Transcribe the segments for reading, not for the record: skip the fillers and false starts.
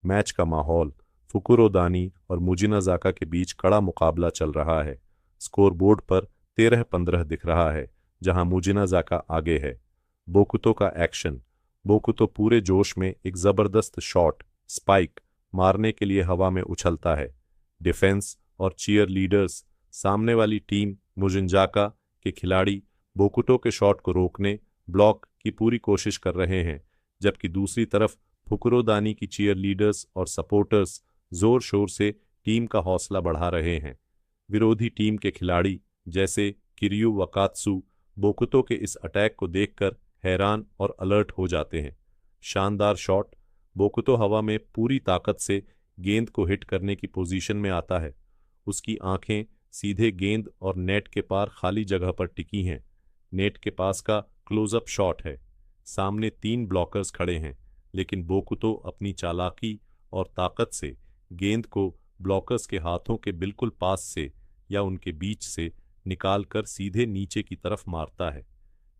Match का माहौल फुकुरो दानी और मुजिनाजाका के बीच कड़ा मुकाबला चल रहा है। स्कोर बोर्ड पर 13-15 दिख रहा है, जहां मुजिनाजाका आगे है। बोकुतो का एक्शन। बोकुतो पूरे जोश में एक जबरदस्त शॉट स्पाइक मारने के लिए हवा में उछलता है। डिफेंस और चीयर लीडर्स सामने वाली टीम मुजिनजाका के खिलाड़ी बोकुतो के शॉट को रोकने ब्लॉक की पूरी कोशिश कर रहे हैं, जबकि दूसरी तरफ फुकुरोदानी की चीयर लीडर्स और सपोर्टर्स जोर शोर से टीम का हौसला बढ़ा रहे हैं। विरोधी टीम के खिलाड़ी जैसे किरियू वकात्सु बोकुतो के इस अटैक को देखकर हैरान और अलर्ट हो जाते हैं। शानदार शॉट। बोकुतो हवा में पूरी ताकत से गेंद को हिट करने की पोजीशन में आता है। उसकी आंखें सीधे गेंद और नेट के पार खाली जगह पर टिकी हैं। नेट के पास का क्लोजअप शॉट है। सामने 3 ब्लॉकर्स खड़े हैं, लेकिन बोकुतो अपनी चालाकी और ताकत से गेंद को ब्लॉकर्स के हाथों के बिल्कुल पास से या उनके बीच से निकालकर सीधे नीचे की तरफ मारता है।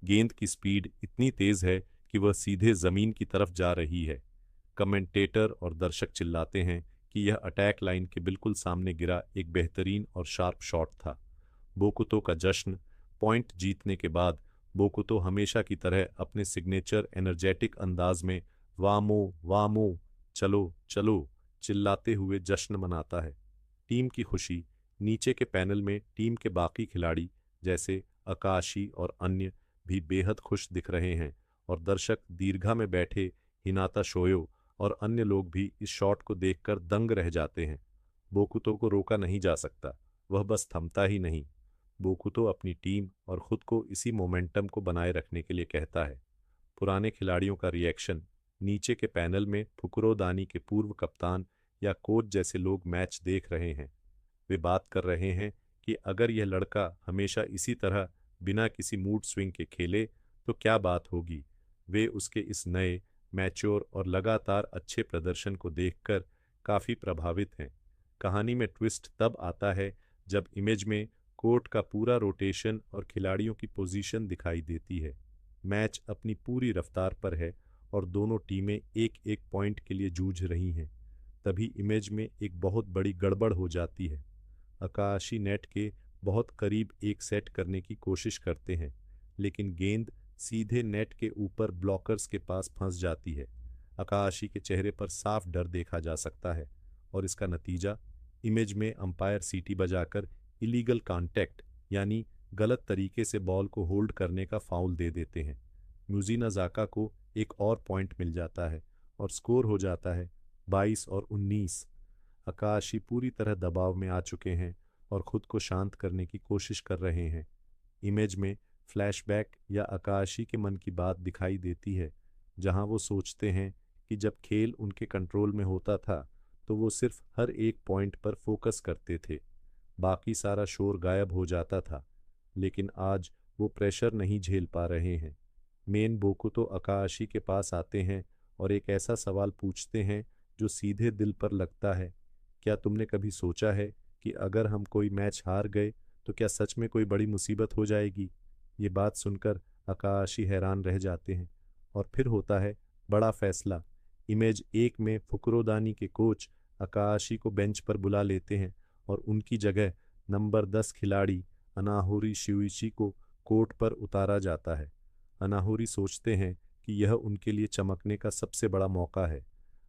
गेंद की स्पीड इतनी तेज है कि वह सीधे जमीन की तरफ जा रही है। कमेंटेटर और दर्शक चिल्लाते हैं कि यह अटैक लाइन के बिल्कुल सामने गिरा एक बेहतरीन और शार्प शॉट था। बोकुतो का जश्न। पॉइंट जीतने के बाद बोकुतो हमेशा की तरह अपने सिग्नेचर एनर्जेटिक अंदाज में वामो वामो चलो चलो चिल्लाते हुए जश्न मनाता है। टीम की खुशी। नीचे के पैनल में टीम के बाकी खिलाड़ी जैसे अकाशी और अन्य भी बेहद खुश दिख रहे हैं, और दर्शक दीर्घा में बैठे हिनाता शोयो और अन्य लोग भी इस शॉट को देखकर दंग रह जाते हैं। बोकुतो को रोका नहीं जा सकता, वह बस थमता ही नहीं। बोकुतो अपनी टीम और खुद को इसी मोमेंटम को बनाए रखने के लिए कहता है। पुराने खिलाड़ियों का रिएक्शन। नीचे के पैनल में फुकुरो दानी के पूर्व कप्तान या कोच जैसे लोग मैच देख रहे हैं। वे बात कर रहे हैं कि अगर यह लड़का हमेशा इसी तरह बिना किसी मूड स्विंग के खेले तो क्या बात होगी। वे उसके इस नए मैच्योर और लगातार अच्छे प्रदर्शन को देखकर काफ़ी प्रभावित हैं। कहानी में ट्विस्ट तब आता है जब इमेज में कोर्ट का पूरा रोटेशन और खिलाड़ियों की पोजीशन दिखाई देती है। मैच अपनी पूरी रफ्तार पर है और दोनों टीमें एक एक पॉइंट के लिए जूझ रही हैं। तभी इमेज में एक बहुत बड़ी गड़बड़ हो जाती है। अकाशी नेट के बहुत करीब एक सेट करने की कोशिश करते हैं, लेकिन गेंद सीधे नेट के ऊपर ब्लॉकर्स के पास फंस जाती है। अकाशी के चेहरे पर साफ डर देखा जा सकता है, और इसका नतीजा इमेज में अंपायर सीटी बजाकर इलीगल कॉन्टैक्ट यानी गलत तरीके से बॉल को होल्ड करने का फाउल दे देते हैं। म्यूजिनाजाका को एक और पॉइंट मिल जाता है और स्कोर हो जाता है 22-19। अकाशी पूरी तरह दबाव में आ चुके हैं और खुद को शांत करने की कोशिश कर रहे हैं। इमेज में फ्लैशबैक या अकाशी के मन की बात दिखाई देती है, जहां वो सोचते हैं कि जब खेल उनके कंट्रोल में होता था तो वो सिर्फ हर एक पॉइंट पर फोकस करते थे, बाकी सारा शोर गायब हो जाता था। लेकिन आज वो प्रेशर नहीं झेल पा रहे हैं। मेन बोकुतो अकाशी के पास आते हैं और एक ऐसा सवाल पूछते हैं जो सीधे दिल पर लगता है। क्या तुमने कभी सोचा है कि अगर हम कोई मैच हार गए तो क्या सच में कोई बड़ी मुसीबत हो जाएगी? ये बात सुनकर अकाशी हैरान रह जाते हैं। और फिर होता है बड़ा फैसला। इमेज 1 में फुकुरोदानी के कोच अकाशी को बेंच पर बुला लेते हैं और उनकी जगह नंबर 10 खिलाड़ी अनाहोरी शियुइची को कोर्ट पर उतारा जाता है। अनाहोरी सोचते हैं कि यह उनके लिए चमकने का सबसे बड़ा मौका है।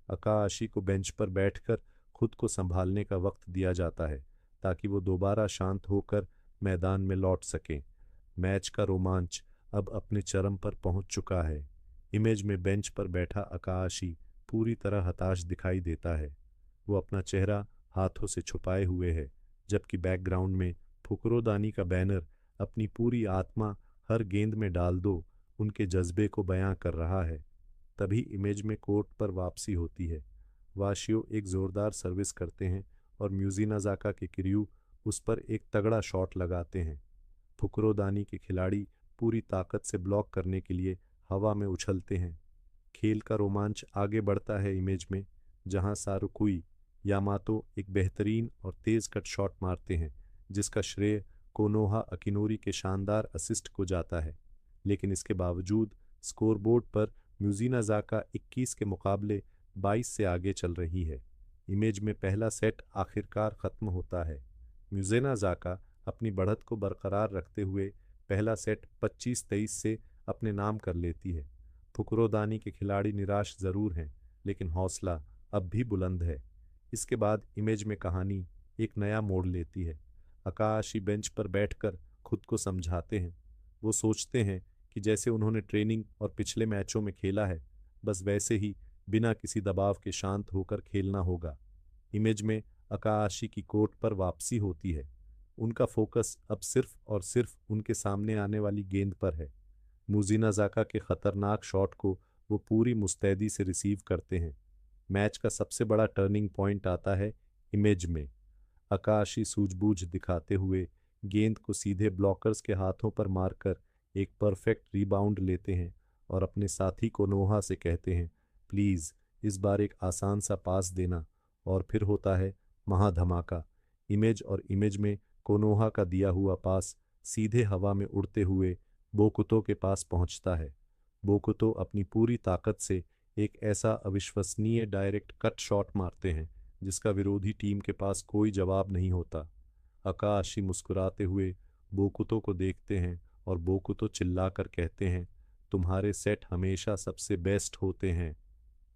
अकाशी को बेंच पर बैठकर खुद को संभालने का वक्त दिया जाता है ताकि वो दोबारा शांत होकर मैदान में लौट सकें। मैच का रोमांच अब अपने चरम पर पहुंच चुका है। इमेज में बेंच पर बैठा अकाशी पूरी तरह हताश दिखाई देता है। वो अपना चेहरा हाथों से छुपाए हुए है, जबकि बैकग्राउंड में फुकुरोदानी का बैनर अपनी पूरी आत्मा हर गेंद में डाल दो उनके जज्बे को बयां कर रहा है। तभी इमेज में कोर्ट पर वापसी होती है। वाशियो एक जोरदार सर्विस करते हैं और म्यूजिनाजाका के किरयू उस पर एक तगड़ा शॉट लगाते हैं। फुकुरोदानी के खिलाड़ी पूरी ताकत से ब्लॉक करने के लिए हवा में उछलते हैं। खेल का रोमांच आगे बढ़ता है इमेज में, जहां सारुकुई यामातो एक बेहतरीन और तेज कट शॉट मारते हैं, जिसका श्रेय कोनोहा अकिनोरी के शानदार असिस्ट को जाता है। लेकिन इसके बावजूद स्कोरबोर्ड पर म्यूजिनाजाका 21 के मुकाबले 22 से आगे चल रही है। इमेज में पहला सेट आखिरकार ख़त्म होता है। मुजेना जाका अपनी बढ़त को बरकरार रखते हुए पहला सेट 25-23 से अपने नाम कर लेती है। फुकरोदानी के खिलाड़ी निराश ज़रूर हैं, लेकिन हौसला अब भी बुलंद है। इसके बाद इमेज में कहानी एक नया मोड़ लेती है। अकाशी बेंच पर बैठकर खुद को समझाते हैं। वो सोचते हैं कि जैसे उन्होंने ट्रेनिंग और पिछले मैचों में खेला है, बस वैसे ही बिना किसी दबाव के शांत होकर खेलना होगा। इमेज में अकाशी की कोर्ट पर वापसी होती है। उनका फोकस अब सिर्फ और सिर्फ उनके सामने आने वाली गेंद पर है। मुजीना जाका के खतरनाक शॉट को वो पूरी मुस्तैदी से रिसीव करते हैं। मैच का सबसे बड़ा टर्निंग पॉइंट आता है इमेज में। अकाशी सूझबूझ दिखाते हुए गेंद को सीधे ब्लॉकर्स के हाथों पर मारकर एक परफेक्ट रिबाउंड लेते हैं और अपने साथी को नोहा से कहते हैं, प्लीज़ इस बार एक आसान सा पास देना। और फिर होता है महाधमाका। इमेज और इमेज में कोनोहा का दिया हुआ पास सीधे हवा में उड़ते हुए बोकुतो के पास पहुंचता है। बोकुतो अपनी पूरी ताकत से एक ऐसा अविश्वसनीय डायरेक्ट कट शॉट मारते हैं जिसका विरोधी टीम के पास कोई जवाब नहीं होता। अकाशी मुस्कुराते हुए बोकुतो को देखते हैं और बोकुतो चिल्लाकर कहते हैं, तुम्हारे सेट हमेशा सबसे बेस्ट होते हैं।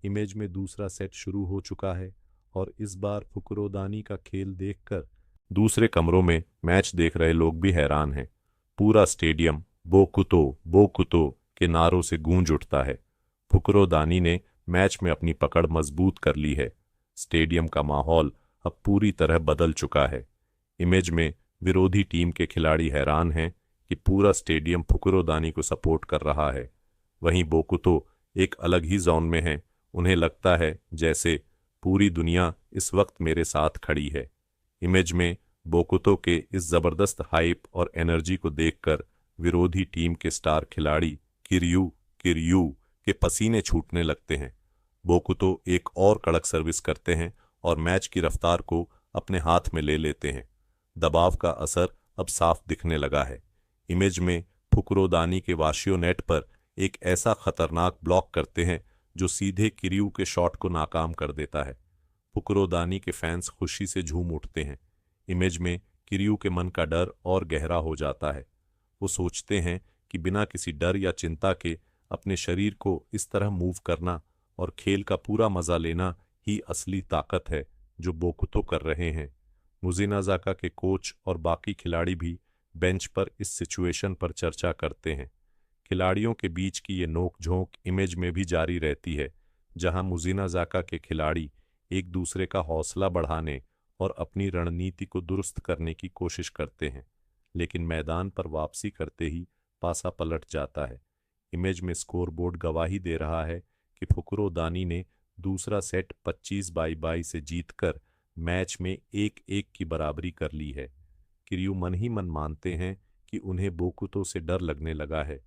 इमेज में दूसरा सेट शुरू हो चुका है और इस बार फुकरोदानी का खेल देखकर दूसरे कमरों में मैच देख रहे लोग भी हैरान हैं। पूरा स्टेडियम बोकुतो बोकुतो के नारों से गूंज उठता है। फुकरोदानी ने मैच में अपनी पकड़ मजबूत कर ली है। स्टेडियम का माहौल अब पूरी तरह बदल चुका है। इमेज में विरोधी टीम के खिलाड़ी हैरान हैं कि पूरा स्टेडियम फुकरोदानी को सपोर्ट कर रहा है। वहीं बोकुतो एक अलग ही जोन में है। उन्हें लगता है जैसे पूरी दुनिया इस वक्त मेरे साथ खड़ी है। इमेज में बोकुतो के इस जबरदस्त हाइप और एनर्जी को देखकर विरोधी टीम के स्टार खिलाड़ी किरयू किरयू के पसीने छूटने लगते हैं। बोकुतो एक और कड़क सर्विस करते हैं और मैच की रफ्तार को अपने हाथ में ले लेते हैं। दबाव का असर अब साफ दिखने लगा है। इमेज में फुकरोदानी के वाशियो नेट पर एक ऐसा खतरनाक ब्लॉक करते हैं जो सीधे किरयू के शॉट को नाकाम कर देता है। फुकरोदानी के फैंस खुशी से झूम उठते हैं। इमेज में किरयू के मन का डर और गहरा हो जाता है। वो सोचते हैं कि बिना किसी डर या चिंता के अपने शरीर को इस तरह मूव करना और खेल का पूरा मजा लेना ही असली ताकत है जो बोकुतो कर रहे हैं। मुजीना जाका के कोच और बाकी खिलाड़ी भी बेंच पर इस सिचुएशन पर चर्चा करते हैं। खिलाड़ियों के बीच की ये नोक-झोंक इमेज में भी जारी रहती है, जहां मुजीना जाका के खिलाड़ी एक दूसरे का हौसला बढ़ाने और अपनी रणनीति को दुरुस्त करने की कोशिश करते हैं। लेकिन मैदान पर वापसी करते ही पासा पलट जाता है। इमेज में स्कोरबोर्ड गवाही दे रहा है कि फुकरोदानी ने दूसरा सेट 25-22 से जीतकर मैच में 1-1 की बराबरी कर ली है। किरयू मन ही मन मानते हैं कि उन्हें बोकुतो से डर लगने लगा है।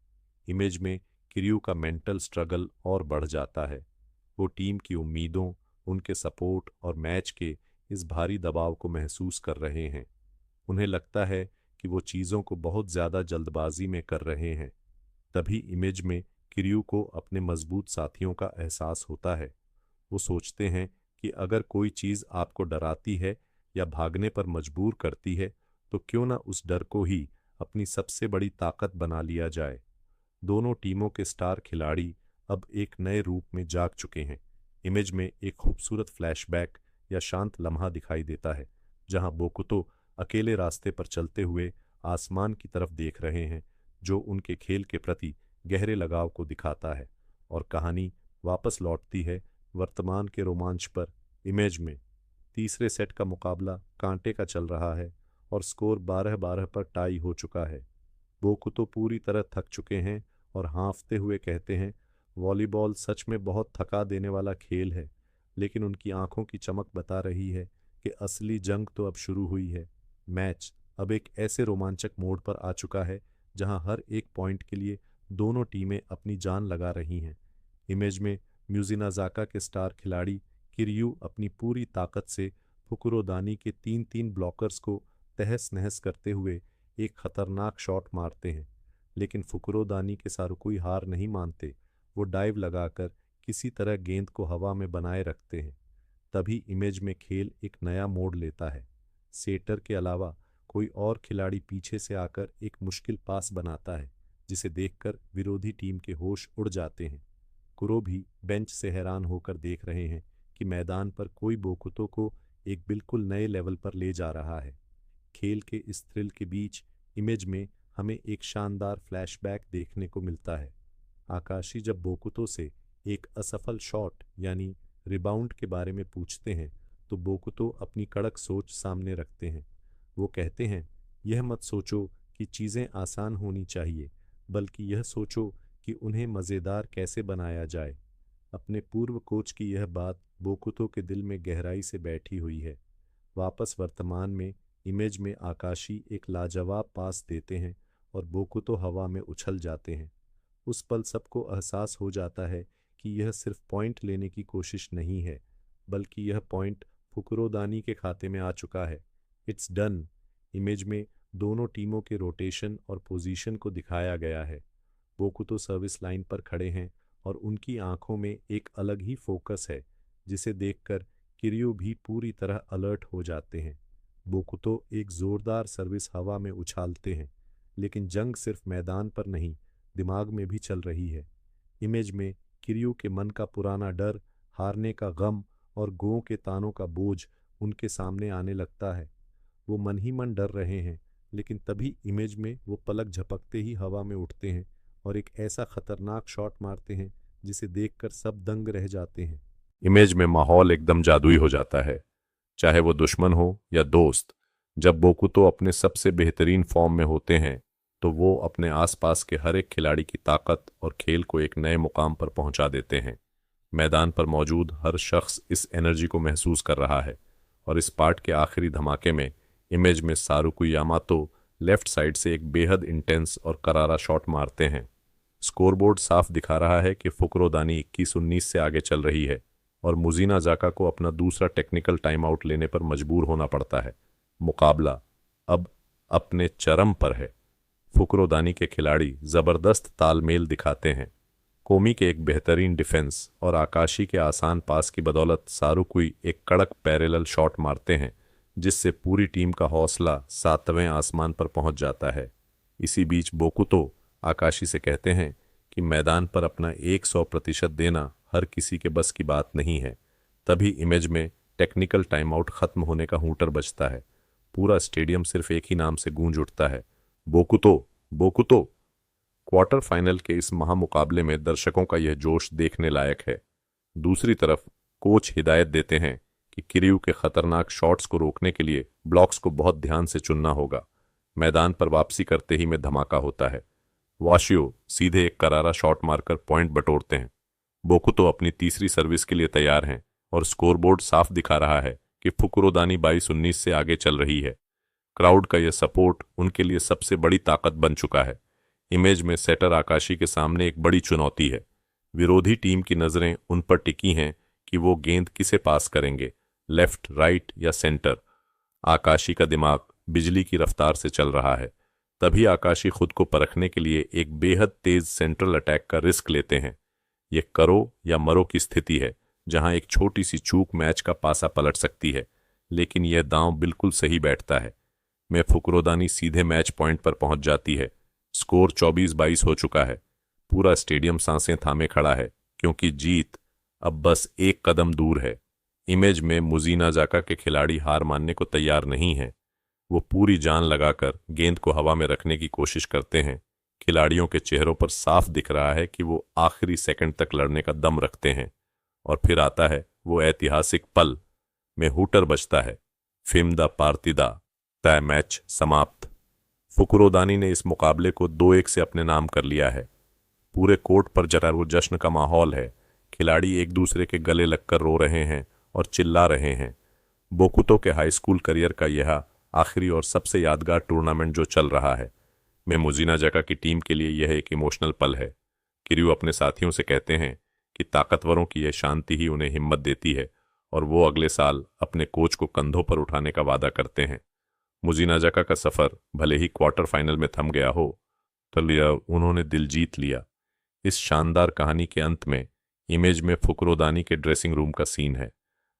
इमेज में किरयू का मेंटल स्ट्रगल और बढ़ जाता है। वो टीम की उम्मीदों, उनके सपोर्ट और मैच के इस भारी दबाव को महसूस कर रहे हैं। उन्हें लगता है कि वो चीज़ों को बहुत ज़्यादा जल्दबाजी में कर रहे हैं। तभी इमेज में किरयू को अपने मजबूत साथियों का एहसास होता है। वो सोचते हैं कि अगर कोई चीज़ आपको डराती है या भागने पर मजबूर करती है, तो क्यों ना उस डर को ही अपनी सबसे बड़ी ताकत बना लिया जाए। दोनों टीमों के स्टार खिलाड़ी अब एक नए रूप में जाग चुके हैं। इमेज में एक खूबसूरत फ्लैशबैक या शांत लम्हा दिखाई देता है, जहां बोकुतो अकेले रास्ते पर चलते हुए आसमान की तरफ देख रहे हैं, जो उनके खेल के प्रति गहरे लगाव को दिखाता है। और कहानी वापस लौटती है वर्तमान के रोमांच पर। इमेज में तीसरे सेट का मुकाबला कांटे का चल रहा है और स्कोर 12-12 पर टाई हो चुका है। बोकुतो पूरी तरह थक चुके हैं और हाँफते हुए कहते हैं, वॉलीबॉल सच में बहुत थका देने वाला खेल है, लेकिन उनकी आंखों की चमक बता रही है कि असली जंग तो अब शुरू हुई है। मैच अब एक ऐसे रोमांचक मोड़ पर आ चुका है जहां हर एक पॉइंट के लिए दोनों टीमें अपनी जान लगा रही हैं। इमेज में म्यूजिना जाका के स्टार खिलाड़ी किरयू अपनी पूरी ताकत से फुकुरोदानी के 3-3 ब्लॉकर्स को तहस नहस करते हुए एक खतरनाक शॉट मारते हैं। लेकिन फुकुरोदानी के सारुकुई हार नहीं मानते। वो डाइव लगाकर किसी तरह गेंद को हवा में बनाए रखते हैं। तभी इमेज में खेल एक नया मोड़ लेता है। सेटर के अलावा कोई और खिलाड़ी पीछे से आकर एक मुश्किल पास बनाता है, जिसे देखकर विरोधी टीम के होश उड़ जाते हैं। कुरो भी बेंच से हैरान होकर देख रहे हैं कि मैदान पर कोई बोकुतो को एक बिल्कुल नए लेवल पर ले जा रहा है। खेल के इस थ्रिल के बीच इमेज में हमें एक शानदार फ्लैशबैक देखने को मिलता है। आकाशी जब बोकुतो से एक असफल शॉट यानी रिबाउंड के बारे में पूछते हैं तो बोकुतो अपनी कड़क सोच सामने रखते हैं। वो कहते हैं, यह मत सोचो कि चीज़ें आसान होनी चाहिए, बल्कि यह सोचो कि उन्हें मज़ेदार कैसे बनाया जाए। अपने पूर्व कोच की यह बात बोकुतो के दिल में गहराई से बैठी हुई है। वापस वर्तमान में इमेज में आकाशी एक लाजवाब पास देते हैं और बोकुतो हवा में उछल जाते हैं। उस पल सबको एहसास हो जाता है कि यह सिर्फ पॉइंट लेने की कोशिश नहीं है, बल्कि यह पॉइंट फुकुरोदानी के खाते में आ चुका है। It's done. इमेज में दोनों टीमों के रोटेशन और पोजीशन को दिखाया गया है। बोकुतो सर्विस लाइन पर खड़े हैं और उनकी आंखों में एक अलग ही फोकस है, जिसे देखकर किरियो भी पूरी तरह अलर्ट हो जाते हैं। बोकुतो एक जोरदार सर्विस हवा में उछालते हैं, लेकिन जंग सिर्फ मैदान पर नहीं, दिमाग में भी चल रही है। इमेज में किरियो के मन का पुराना डर, हारने का गम और गो के तानों का बोझ उनके सामने आने लगता है। वो मन ही मन डर रहे हैं, लेकिन तभी इमेज में वो पलक झपकते ही हवा में उठते हैं और एक ऐसा खतरनाक शॉट मारते हैं जिसे देखकर सब दंग रह जाते हैं। इमेज में माहौल एकदम जादुई हो जाता है, चाहे वो दुश्मन हो या दोस्त। जब बोकुतो अपने सबसे बेहतरीन फॉर्म में होते हैं तो वो अपने आसपास के हर एक खिलाड़ी की ताकत और खेल को एक नए मुकाम पर पहुंचा देते हैं। मैदान पर मौजूद हर शख्स इस एनर्जी को महसूस कर रहा है और इस पार्ट के आखिरी धमाके में इमेज में सारुकु यामातो लेफ्ट साइड से एक बेहद इंटेंस और करारा शॉट मारते हैं। स्कोरबोर्ड साफ दिखा रहा है कि फुकुरोदानी 21-19 से आगे चल रही है और मुजीना जाका को अपना दूसरा टेक्निकल टाइम आउट लेने पर मजबूर होना पड़ता है। मुकाबला अब अपने चरम पर है। फुकुरोदानी के खिलाड़ी जबरदस्त तालमेल दिखाते हैं। कोमी के एक बेहतरीन डिफेंस और आकाशी के आसान पास की बदौलत सारुकुई एक कड़क पैरेलल शॉट मारते हैं, जिससे पूरी टीम का हौसला 7वें आसमान पर पहुंच जाता है। इसी बीच बोकुतो आकाशी से कहते हैं कि मैदान पर अपना 100% देना हर किसी के बस की बात नहीं है। तभी इमेज में टेक्निकल टाइम आउट खत्म होने का हूटर बजता है। पूरा स्टेडियम सिर्फ एक ही नाम से गूंज उठता है, बोकुतो, बोकुतो। क्वार्टर फाइनल के इस महामुकाबले में दर्शकों का यह जोश देखने लायक है। दूसरी तरफ कोच हिदायत देते हैं कि किरियू के खतरनाक शॉट्स को रोकने के लिए ब्लॉक्स को बहुत ध्यान से चुनना होगा। मैदान पर वापसी करते ही में धमाका होता है। वाशियो सीधे एक करारा शॉट मारकर पॉइंट बटोरते हैं। बोकुतो अपनी तीसरी सर्विस के लिए तैयार हैं और स्कोरबोर्ड साफ दिखा रहा है कि फुकुरोदानी 22-19 से आगे चल रही है। क्राउड का यह सपोर्ट उनके लिए सबसे बड़ी ताकत बन चुका है। इमेज में सेटर आकाशी के सामने एक बड़ी चुनौती है। विरोधी टीम की नजरें उन पर टिकी हैं कि वो गेंद किसे पास करेंगे, लेफ्ट, राइट या सेंटर। आकाशी का दिमाग बिजली की रफ्तार से चल रहा है। तभी आकाशी खुद को परखने के लिए एक बेहद तेज सेंट्रल अटैक का रिस्क लेते हैं। यह करो या मरो की स्थिति है, जहां एक छोटी सी चूक मैच का पासा पलट सकती है, लेकिन यह दांव बिल्कुल सही बैठता है। में फुकुरोदानी सीधे मैच पॉइंट पर पहुंच जाती है। स्कोर 24-22 हो चुका है। पूरा स्टेडियम सांसें थामे खड़ा है, क्योंकि जीत अब बस एक कदम दूर है। इमेज में मुजीना जाका के खिलाड़ी हार मानने को तैयार नहीं हैं। वो पूरी जान लगाकर गेंद को हवा में रखने की कोशिश करते हैं। खिलाड़ियों के चेहरों पर साफ दिख रहा है कि वो आखिरी सेकंड तक लड़ने का दम रखते हैं। और फिर आता है वो ऐतिहासिक पल। में हूटर बजता है। फिम द पार्तिदा, तय मैच समाप्त। फुकुरोदानी ने इस मुकाबले को 2-1 से अपने नाम कर लिया है। पूरे कोर्ट पर जरा वो जश्न का माहौल है। खिलाड़ी एक दूसरे के गले लगकर रो रहे हैं और चिल्ला रहे हैं। बोकुतो के हाई स्कूल करियर का यह आखिरी और सबसे यादगार टूर्नामेंट जो चल रहा है। मैं मुजीना जाका की टीम के लिए यह एक इमोशनल पल है। किरियो अपने साथियों से कहते हैं कि ताकतवरों की यह शांति ही उन्हें हिम्मत देती है और वो अगले साल अपने कोच को कंधों पर उठाने का वादा करते हैं। मुजीना जाका का सफर भले ही क्वार्टर फाइनल में थम गया हो, तो उन्होंने दिल जीत लिया। इस शानदार कहानी के अंत में इमेज में फुकरोदानी के ड्रेसिंग रूम का सीन है।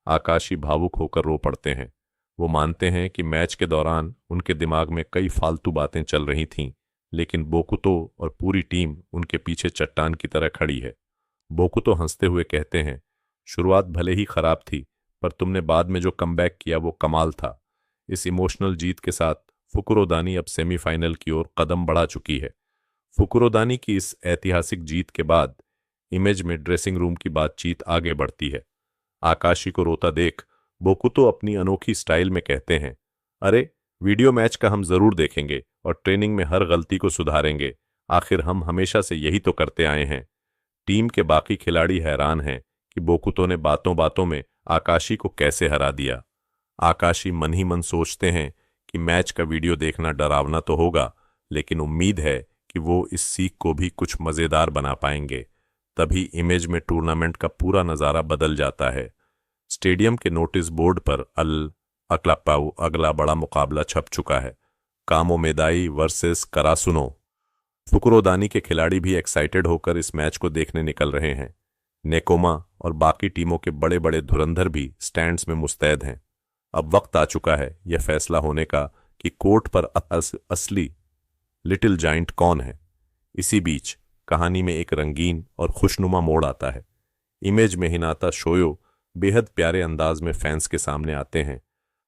आकाशी भावुक होकर रो पड़ते हैं। वो मानते हैं कि मैच के दौरान उनके दिमाग में कई फालतू बातें चल रही थीं, लेकिन बोकुतो और पूरी टीम उनके पीछे चट्टान की तरह खड़ी है। बोकुतो हंसते हुए कहते हैं, शुरुआत भले ही खराब थी, पर तुमने बाद में जो कमबैक किया वो कमाल था। इस इमोशनल जीत के साथ फुकुरोदानी अब सेमीफाइनल की ओर कदम बढ़ा चुकी है। फुकुरोदानी की इस ऐतिहासिक जीत के बाद इमेज में ड्रेसिंग रूम की बातचीत आगे बढ़ती है। आकाशी को रोता देख बोकुतो अपनी अनोखी स्टाइल में कहते हैं, अरे वीडियो मैच का हम जरूर देखेंगे और ट्रेनिंग में हर गलती को सुधारेंगे। आखिर हम हमेशा से यही तो करते आए हैं। टीम के बाकी खिलाड़ी हैरान हैं कि बोकुतो ने बातों बातों में आकाशी को कैसे हरा दिया। आकाशी मन ही मन सोचते हैं कि मैच का वीडियो देखना डरावना तो होगा, लेकिन उम्मीद है कि वो इस सीख को भी कुछ मजेदार बना पाएंगे। तभी इमेज में टूर्नामेंट का पूरा नजारा बदल जाता है। स्टेडियम के नोटिस बोर्ड पर अक्लापाऊ अगला बड़ा मुकाबला छप चुका है। कामोमेदाई वर्सेस करासुनो। फुकुरोदानी के खिलाड़ी भी एक्साइटेड होकर इस मैच को देखने निकल रहे हैं। नेकोमा और बाकी टीमों के बड़े बड़े धुरंधर भी स्टैंड्स में मुस्तैद हैं। अब वक्त आ चुका है यह फैसला होने का कि कोर्ट पर असली लिटिल जाइंट कौन है। इसी बीच कहानी में एक रंगीन और खुशनुमा मोड़ आता है। इमेज में हिनाता शोयो बेहद प्यारे अंदाज में फैंस के सामने आते हैं।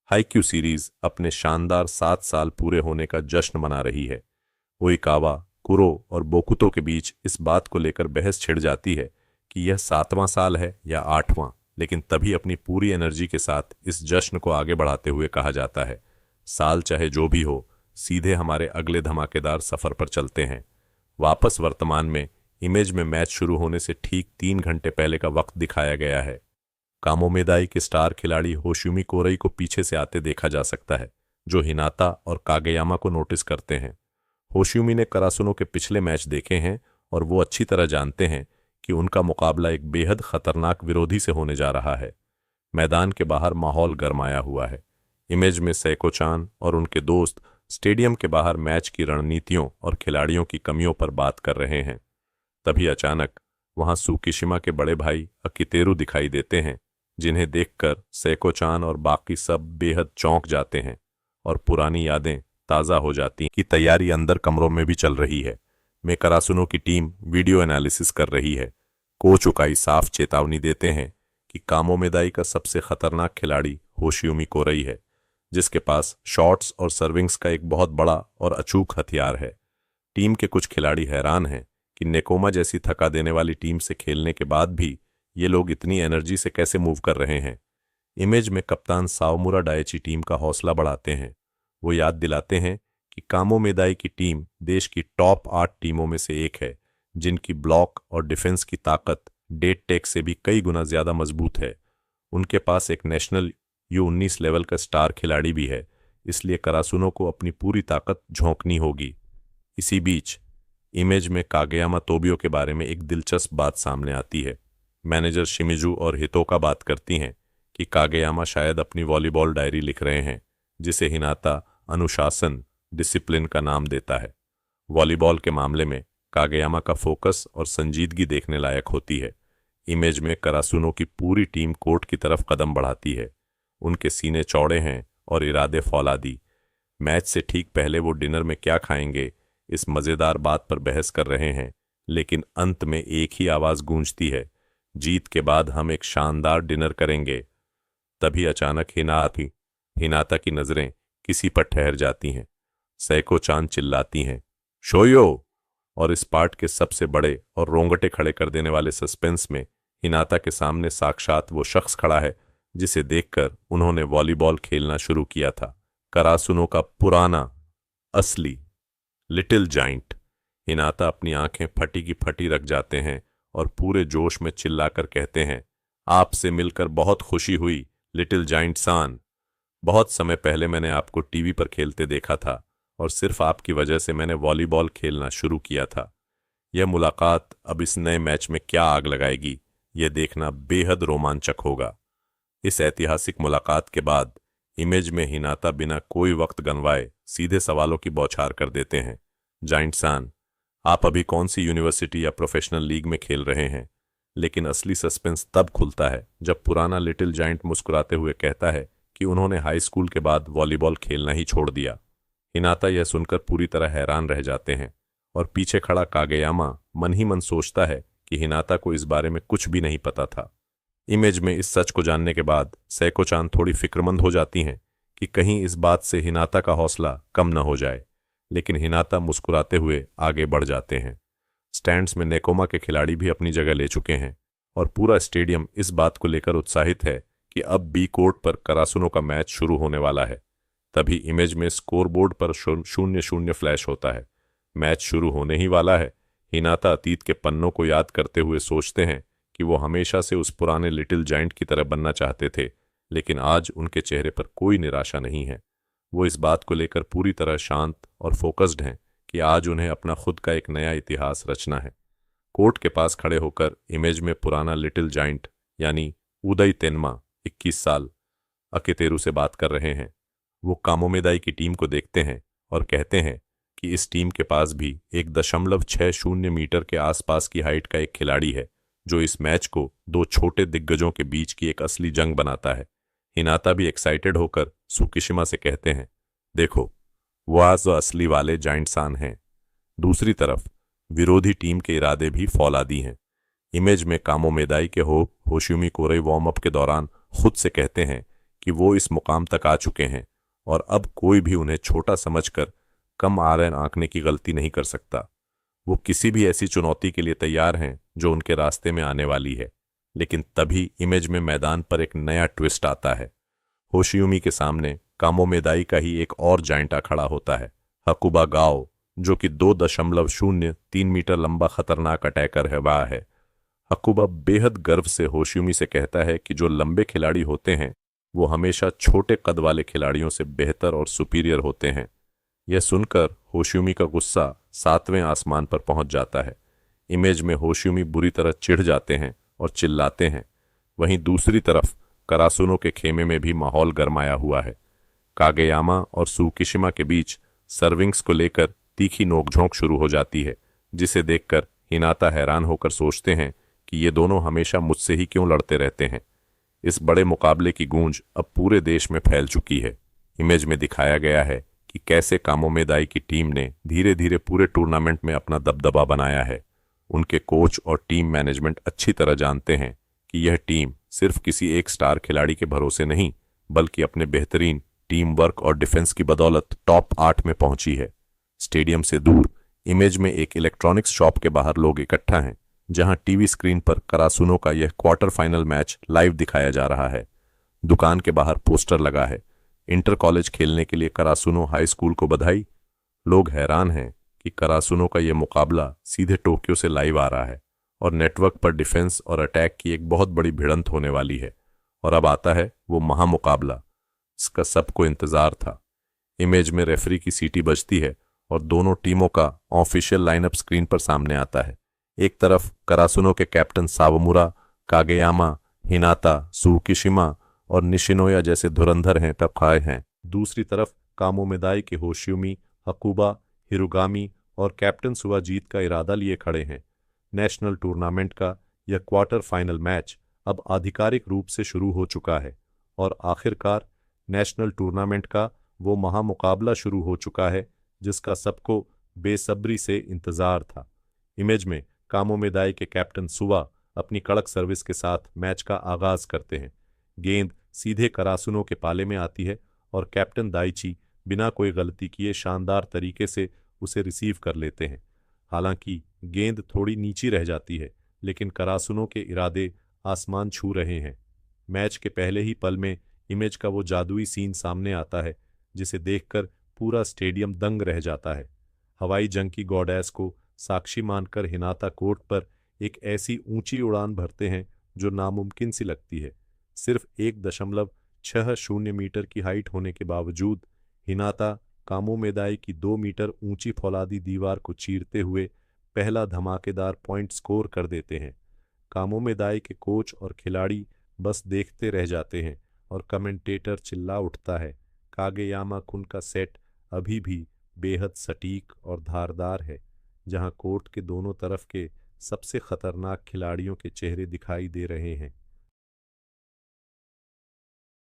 हाईक्यू सीरीज अपने शानदार 7 साल पूरे होने का जश्न मना रही है। ओइकावा, कुरो और बोकुतो के बीच इस बात को लेकर बहस छिड़ जाती है कि यह 7वां साल है या 8वां, लेकिन तभी अपनी पूरी एनर्जी के साथ इस जश्न को आगे बढ़ाते हुए कहा जाता है, साल चाहे जो भी हो, सीधे हमारे अगले धमाकेदार सफर पर चलते हैं। वापस वर्तमान में इमेज में मैच शुरू होने से ठीक 3 घंटे पहले का वक्त दिखाया गया है। कामोमेदाई के स्टार खिलाड़ी होशियुमी कोरई को पीछे से आते देखा जा सकता है, जो हिनाता और कागेयामा को नोटिस करते हैं। होशियुमी ने करासुनो के पिछले मैच देखे हैं और वो अच्छी तरह जानते हैं कि उनका मुकाबला एक बेहद खतरनाक विरोधी से होने जा रहा है। मैदान के बाहर माहौल गरमाया हुआ है। इमेज में सैको-चान और उनके दोस्त स्टेडियम के बाहर मैच की रणनीतियों और खिलाड़ियों की कमियों पर बात कर रहे हैं। तभी अचानक वहां सुकिशिमा के बड़े भाई अकितेरू दिखाई देते हैं, जिन्हें देखकर सैको-चान और बाकी सब बेहद चौंक जाते हैं और पुरानी यादें ताज़ा हो जाती हैं कि तैयारी अंदर कमरों में भी चल रही है। में करासुनो की टीम वीडियो एनालिसिस कर रही है। कोच उकाई साफ चेतावनी देते हैं कि कामोमेदाई का सबसे खतरनाक खिलाड़ी होशियुमी कोरई है, जिसके पास शॉट्स और सर्विंग्स का एक बहुत बड़ा और अचूक हथियार है। टीम के कुछ खिलाड़ी हैरान हैं कि नेकोमा जैसी थका देने वाली टीम से खेलने के बाद भी ये लोग इतनी एनर्जी से कैसे मूव कर रहे हैं। इमेज में कप्तान साओमुरा डायची टीम का हौसला बढ़ाते हैं। वो याद दिलाते हैं कि कामोमेदाई की टीम देश की टॉप 8 टीमों में से एक है, जिनकी ब्लॉक और डिफेंस की ताकत डेट टेक से भी कई गुना ज्यादा मजबूत है। उनके पास एक नेशनल U19 लेवल का स्टार खिलाड़ी भी है, इसलिए करासुनो को अपनी पूरी ताकत झोंकनी होगी। इसी बीच इमेज में कागेयामा तोबियो के बारे में एक दिलचस्प बात सामने आती है। मैनेजर शिमिजू और हितोका बात करती हैं कि कागेयामा शायद अपनी वॉलीबॉल डायरी लिख रहे हैं, जिसे हिनाता अनुशासन डिसिप्लिन का नाम देता है। वॉलीबॉल के मामले में कागेयामा का फोकस और संजीदगी देखने लायक होती है। इमेज में करासुनो की पूरी टीम कोर्ट की तरफ कदम बढ़ाती है। उनके सीने चौड़े हैं और इरादे फौलादी। मैच से ठीक पहले वो डिनर में क्या खाएंगे, इस मजेदार बात पर बहस कर रहे हैं, लेकिन अंत में एक ही आवाज गूंजती है, जीत के बाद हम एक शानदार डिनर करेंगे। तभी अचानक हिनाता की नजरें किसी पर ठहर जाती हैं। सैको-चान चिल्लाती हैं, शोयो! और इस पार्ट के सबसे बड़े और रोंगटे खड़े कर देने वाले सस्पेंस में हिनाता के सामने साक्षात वो शख्स खड़ा है जिसे देखकर उन्होंने वॉलीबॉल खेलना शुरू किया था। करासुनो का पुराना असली लिटिल जाइंट। हिनाता अपनी आंखें फटी की फटी रख जाते हैं और पूरे जोश में चिल्लाकर कहते हैं, आपसे मिलकर बहुत खुशी हुई लिटिल जाइंट सान। बहुत समय पहले मैंने आपको टीवी पर खेलते देखा था और सिर्फ आपकी वजह से मैंने वॉलीबॉल खेलना शुरू किया था। यह मुलाकात अब इस नए मैच में क्या आग लगाएगी, यह देखना बेहद रोमांचक होगा। इस ऐतिहासिक मुलाकात के बाद इमेज में हिनाता बिना कोई वक्त गंवाए सीधे सवालों की बौछार कर देते हैं। जाइंट सान, आप अभी कौन सी यूनिवर्सिटी या प्रोफेशनल लीग में खेल रहे हैं? लेकिन असली सस्पेंस तब खुलता है जब पुराना लिटिल जायंट मुस्कुराते हुए कहता है कि उन्होंने हाई स्कूल के बाद वॉलीबॉल खेलना ही छोड़ दिया। हिनाता यह सुनकर पूरी तरह हैरान रह जाते हैं और पीछे खड़ा कागेयामा मन ही मन सोचता है कि हिनाता को इस बारे में कुछ भी नहीं पता था। इमेज में इस सच को जानने के बाद सैको-चान थोड़ी फिक्रमंद हो जाती हैं कि कहीं इस बात से हिनाता का हौसला कम न हो जाए, लेकिन हिनाता मुस्कुराते हुए आगे बढ़ जाते हैं। स्टैंड्स में नेकोमा के खिलाड़ी भी अपनी जगह ले चुके हैं और पूरा स्टेडियम इस बात को लेकर उत्साहित है कि अब बी कोर्ट पर करासुनो का मैच शुरू होने वाला है। तभी इमेज में स्कोरबोर्ड पर 0-0 फ्लैश होता है। मैच शुरू होने ही वाला है। हिनाता अतीत के पन्नों को याद करते हुए सोचते हैं कि वो हमेशा से उस पुराने लिटिल जायंट की तरह बनना चाहते थे, लेकिन आज उनके चेहरे पर कोई निराशा नहीं है। वो इस बात को लेकर पूरी तरह शांत और फोकस्ड हैं कि आज उन्हें अपना खुद का एक नया इतिहास रचना है। कोर्ट के पास खड़े होकर इमेज में पुराना लिटिल जायंट यानी उदय तेनमा 21 साल अकेतेरू से बात कर रहे हैं। वो कामोमेदाई की टीम को देखते हैं और कहते हैं कि इस टीम के पास भी 1.60 मीटर के आसपास की हाइट का एक खिलाड़ी है जो इस मैच को दो छोटे दिग्गजों के बीच की एक असली जंग बनाता है। हिनाता भी एक्साइटेड होकर सुकिशिमा से कहते हैं, देखो वो आज जो असली वाले जायंटसान हैं। दूसरी तरफ विरोधी टीम के इरादे भी फौलादी हैं। इमेज में कामोमेदाई के होशियुमी कोरे वार्म अप के दौरान खुद से कहते हैं कि वो इस मुकाम तक आ चुके हैं और अब कोई भी उन्हें छोटा समझकर कम आरन आंकने की गलती नहीं कर सकता। वो किसी भी ऐसी चुनौती के लिए तैयार हैं जो उनके रास्ते में आने वाली है। लेकिन तभी इमेज में मैदान पर एक नया ट्विस्ट आता है। होशियुमी के सामने कामोमेदाई का ही एक और जायंटा खड़ा होता है, हकुबा गाओ, जो कि 2.03 मीटर लंबा खतरनाक अटैकर है वह है। हकुबा बेहद गर्व से होशियुमी से कहता है कि जो लंबे खिलाड़ी होते हैं वो हमेशा छोटे कद वाले खिलाड़ियों से बेहतर और सुपीरियर होते हैं। यह सुनकर होशियुमी का गुस्सा 7वें आसमान पर पहुंच जाता है। इमेज में होशियुमी बुरी तरह चिढ़ जाते हैं और चिल्लाते हैं। वहीं दूसरी तरफ करासुनो के खेमे में भी माहौल गरमाया हुआ है। कागेयामा और सुकिशिमा के बीच सर्विंग्स को लेकर तीखी नोकझोंक शुरू हो जाती है, जिसे देखकर हिनाता हैरान होकर सोचते हैं कि ये दोनों हमेशा मुझसे ही क्यों लड़ते रहते हैं। इस बड़े मुकाबले की गूंज अब पूरे देश में फैल चुकी है। इमेज में दिखाया गया है कि कैसे कामोमेदाई की टीम ने धीरे धीरे पूरे टूर्नामेंट में अपना दबदबा बनाया है। उनके कोच और टीम मैनेजमेंट अच्छी तरह जानते हैं कि यह टीम सिर्फ किसी एक स्टार खिलाड़ी के भरोसे नहीं, बल्कि अपने बेहतरीन टीम वर्क और डिफेंस की बदौलत टॉप 8 में पहुंची है। स्टेडियम से दूर इमेज में एक इलेक्ट्रॉनिक्स शॉप के बाहर लोग इकट्ठा हैं, जहां टीवी स्क्रीन पर करासुनो का यह क्वार्टर फाइनल मैच लाइव दिखाया जा रहा है। दुकान के बाहर पोस्टर लगा है, इंटर कॉलेज खेलने के लिए करासुनो हाई स्कूल को बधाई। लोग हैरान हैं कि करासुनो का यह मुकाबला सीधे टोक्यो से लाइव आ रहा है और नेटवर्क पर डिफेंस और अटैक की एक बहुत बड़ी भिड़ंत होने वाली है। और अब आता है वो महामुकाबला, इसका सबको इंतजार था। इमेज में रेफरी की सीटी बजती है और दोनों टीमों का ऑफिशियल लाइनअप स्क्रीन पर सामने आता है। एक तरफ करासुनो के कैप्टन सावमुरा, कागेयामा, हिनाता, सुकिशिमा और निशिनोया जैसे धुरंधर हैं टपकाए हैं। दूसरी तरफ कामोमेदाई के होशियुमी, हकुबा, हिरुगामी और कैप्टन सुवाजीत का इरादा लिए खड़े हैं। नेशनल टूर्नामेंट का यह क्वार्टर फाइनल मैच अब आधिकारिक रूप से शुरू हो चुका है और आखिरकार नेशनल टूर्नामेंट का वो महामुकाबला शुरू हो चुका है जिसका सबको बेसब्री से इंतजार था। इमेज में कामोमेदाई के कैप्टन सुवा अपनी कड़क सर्विस के साथ मैच का आगाज करते हैं। गेंद सीधे करासुनो के पाले में आती है और कैप्टन दाइची बिना कोई गलती किए शानदार तरीके से उसे रिसीव कर लेते हैं। हालांकि गेंद थोड़ी नीची रह जाती है, लेकिन करासुनो के इरादे आसमान छू रहे हैं। मैच के पहले ही पल में इमेज का वो जादुई सीन सामने आता है जिसे देखकर पूरा स्टेडियम दंग रह जाता है। हवाई जंग की गॉडेस को साक्षी मानकर हिनाता कोर्ट पर एक ऐसी ऊंची उड़ान भरते हैं जो नामुमकिन सी लगती है। सिर्फ 1.60 मीटर की हाइट होने के बावजूद हिनाता कामोमेदाई की 2 मीटर ऊंची फौलादी दीवार को चीरते हुए पहला धमाकेदार पॉइंट स्कोर कर देते हैं। कामोमेदाई के कोच और खिलाड़ी बस देखते रह जाते हैं और कमेंटेटर चिल्ला उठता है, कागेयामा कुन का सेट अभी भी बेहद सटीक और धारदार है। जहां कोर्ट के दोनों तरफ के सबसे खतरनाक खिलाड़ियों के चेहरे दिखाई दे रहे हैं।